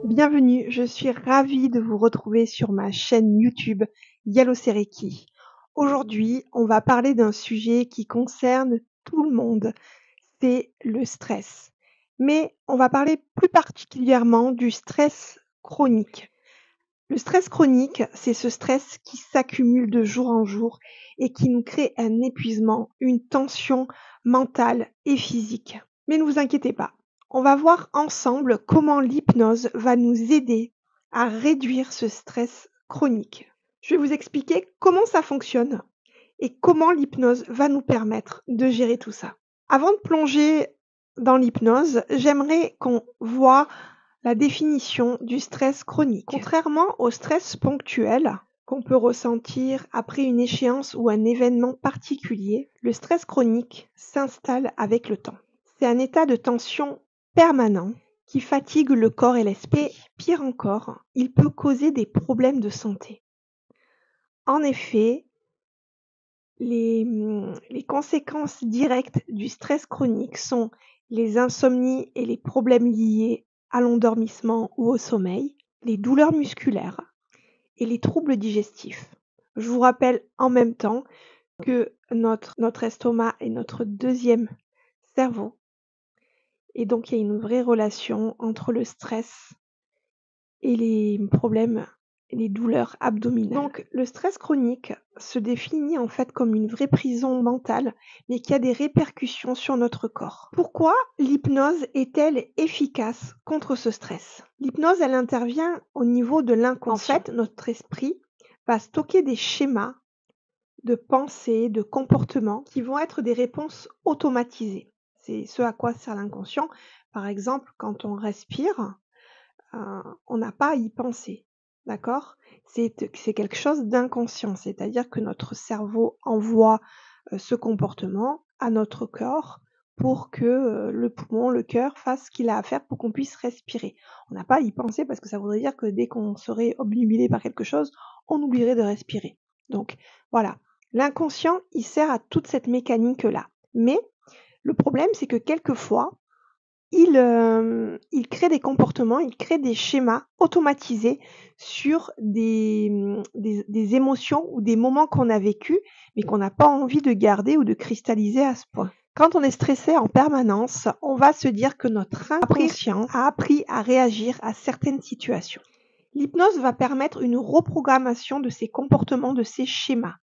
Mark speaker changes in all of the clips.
Speaker 1: Bienvenue, je suis ravie de vous retrouver sur ma chaîne YouTube Yellow Sereki. Aujourd'hui, on va parler d'un sujet qui concerne tout le monde, c'est le stress. Mais on va parler plus particulièrement du stress chronique. Le stress chronique, c'est ce stress qui s'accumule de jour en jour et qui nous crée un épuisement, une tension mentale et physique. Mais ne vous inquiétez pas, on va voir ensemble comment l'hypnose va nous aider à réduire ce stress chronique. Je vais vous expliquer comment ça fonctionne et comment l'hypnose va nous permettre de gérer tout ça. Avant de plonger dans l'hypnose, j'aimerais qu'on voit la définition du stress chronique. Contrairement au stress ponctuel qu'on peut ressentir après une échéance ou un événement particulier, le stress chronique s'installe avec le temps. C'est un état de tension permanent qui fatigue le corps et l'esprit. Et pire encore, il peut causer des problèmes de santé. En effet, les conséquences directes du stress chronique sont les insomnies et les problèmes liés à l'endormissement ou au sommeil, les douleurs musculaires et les troubles digestifs. Je vous rappelle en même temps que notre estomac est notre deuxième cerveau. Et donc, il y a une vraie relation entre le stress et les problèmes, les douleurs abdominales. Donc, le stress chronique se définit en fait comme une vraie prison mentale, mais qui a des répercussions sur notre corps. Pourquoi l'hypnose est-elle efficace contre ce stress? L'hypnose, elle intervient au niveau de l'inconscient. En fait, notre esprit va stocker des schémas de pensée, de comportement qui vont être des réponses automatisées. C'est ce à quoi sert l'inconscient. Par exemple, quand on respire, on n'a pas à y penser, d'accord? C'est quelque chose d'inconscient, c'est-à-dire que notre cerveau envoie ce comportement à notre corps pour que le poumon, le cœur fasse ce qu'il a à faire pour qu'on puisse respirer. On n'a pas à y penser parce que ça voudrait dire que dès qu'on serait obnubilé par quelque chose, on oublierait de respirer. Donc voilà, l'inconscient, il sert à toute cette mécanique-là. Mais le problème, c'est que quelquefois, il crée des comportements, il crée des schémas automatisés sur des émotions ou des moments qu'on a vécus, mais qu'on n'a pas envie de garder ou de cristalliser à ce point. Quand on est stressé en permanence, on va se dire que notre inconscient a appris à réagir à certaines situations. L'hypnose va permettre une reprogrammation de ces comportements, de ces schémas.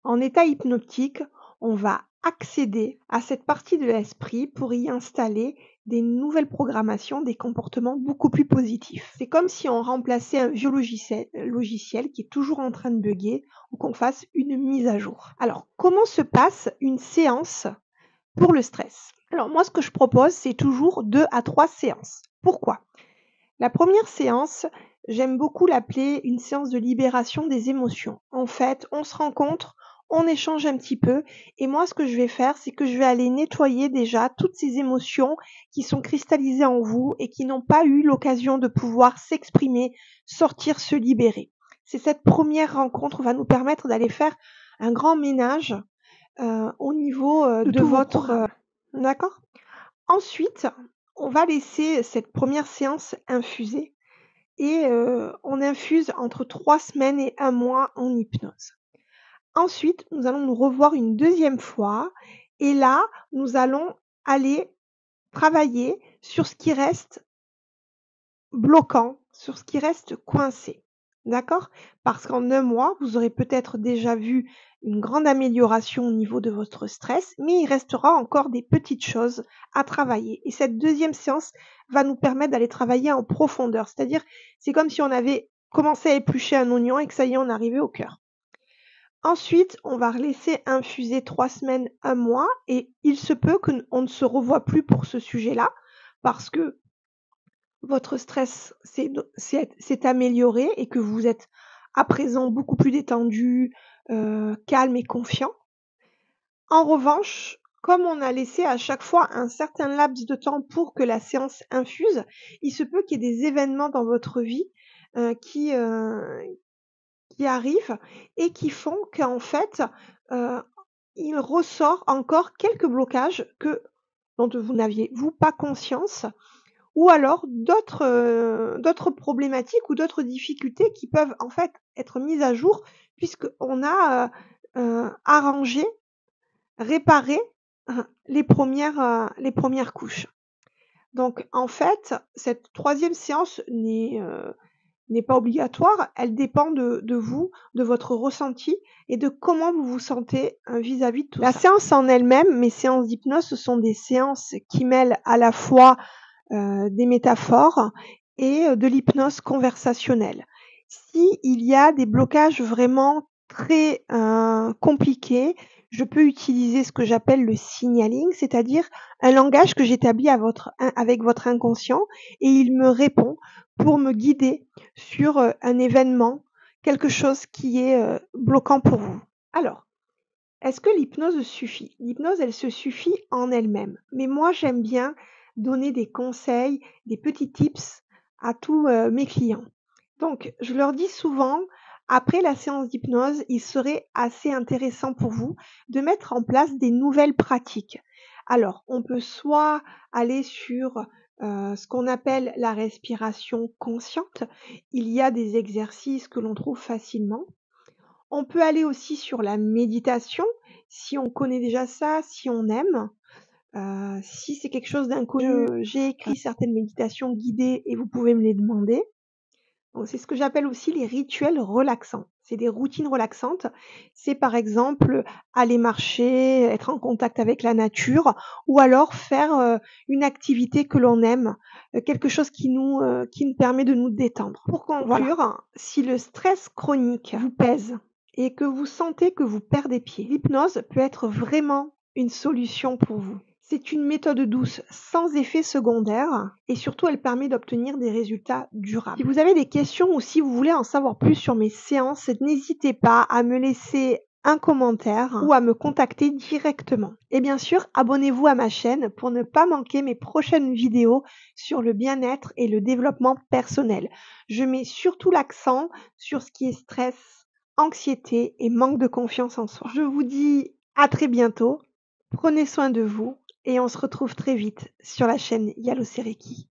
Speaker 1: En état hypnotique, on va accéder à cette partie de l'esprit pour y installer des nouvelles programmations, des comportements beaucoup plus positifs. C'est comme si on remplaçait un vieux logiciel qui est toujours en train de bugger ou qu'on fasse une mise à jour. Alors, comment se passe une séance pour le stress? Alors, moi, ce que je propose, c'est toujours 2 à 3 séances. Pourquoi? La première séance, j'aime beaucoup l'appeler une séance de libération des émotions. En fait, on se rencontre, on échange un petit peu et moi ce que je vais faire, c'est que je vais aller nettoyer déjà toutes ces émotions qui sont cristallisées en vous et qui n'ont pas eu l'occasion de pouvoir s'exprimer, sortir, se libérer. C'est cette première rencontre va nous permettre d'aller faire un grand ménage au niveau de votre... D'accord? Ensuite, on va laisser cette première séance infuser et on infuse entre 3 semaines et 1 mois en hypnose. Ensuite, nous allons nous revoir une deuxième fois et là, nous allons aller travailler sur ce qui reste bloquant, sur ce qui reste coincé. D'accord? Parce qu'en 1 mois, vous aurez peut-être déjà vu une grande amélioration au niveau de votre stress, mais il restera encore des petites choses à travailler. Et cette deuxième séance va nous permettre d'aller travailler en profondeur. C'est-à-dire, c'est comme si on avait commencé à éplucher un oignon et que ça y est, on arrivait au cœur. Ensuite, on va laisser infuser 3 semaines, 1 mois et il se peut qu'on ne se revoie plus pour ce sujet-là parce que votre stress s'est amélioré et que vous êtes à présent beaucoup plus détendu, calme et confiant. En revanche, comme on a laissé à chaque fois un certain laps de temps pour que la séance infuse, il se peut qu'il y ait des événements dans votre vie qui arrivent et qui font qu'en fait, il ressort encore quelques blocages dont vous n'aviez, vous, pas conscience ou alors d'autres problématiques ou d'autres difficultés qui peuvent en fait être mises à jour puisqu'on a, arrangé, réparé, les premières couches. Donc en fait, cette troisième séance n'est pas obligatoire, elle dépend de vous, de votre ressenti et de comment vous vous sentez, vis-à-vis de tout ça. La séance en elle-même, mes séances d'hypnose, ce sont des séances qui mêlent à la fois, des métaphores et de l'hypnose conversationnelle. S'il y a des blocages vraiment très, compliqués, je peux utiliser ce que j'appelle le signaling, c'est-à-dire un langage que j'établis avec votre inconscient et il me répond pour me guider sur, un événement, quelque chose qui est, bloquant pour vous. Alors, est-ce que l'hypnose suffit? L'hypnose, elle se suffit en elle-même, mais moi j'aime bien donner des conseils, des petits tips à tous, mes clients. Donc je leur dis souvent, après la séance d'hypnose, il serait assez intéressant pour vous de mettre en place des nouvelles pratiques. Alors, on peut soit aller sur, ce qu'on appelle la respiration consciente. Il y a des exercices que l'on trouve facilement. On peut aller aussi sur la méditation, si on connaît déjà ça, si on aime. Si c'est quelque chose d'inconnu, j'ai écrit certaines méditations guidées et vous pouvez me les demander. Donc c'est ce que j'appelle aussi les rituels relaxants. C'est des routines relaxantes. C'est par exemple, aller marcher, être en contact avec la nature ou alors faire, une activité que l'on aime, quelque chose qui nous permet de nous détendre. Pour conclure, voilà, si le stress chronique vous pèse et que vous sentez que vous perdez pied, l'hypnose peut être vraiment une solution pour vous. C'est une méthode douce, sans effet secondaire et surtout elle permet d'obtenir des résultats durables. Si vous avez des questions ou si vous voulez en savoir plus sur mes séances, n'hésitez pas à me laisser un commentaire ou à me contacter directement. Et bien sûr, abonnez-vous à ma chaîne pour ne pas manquer mes prochaines vidéos sur le bien-être et le développement personnel. Je mets surtout l'accent sur ce qui est stress, anxiété et manque de confiance en soi. Je vous dis à très bientôt, prenez soin de vous et on se retrouve très vite sur la chaîne Yalo Sereki.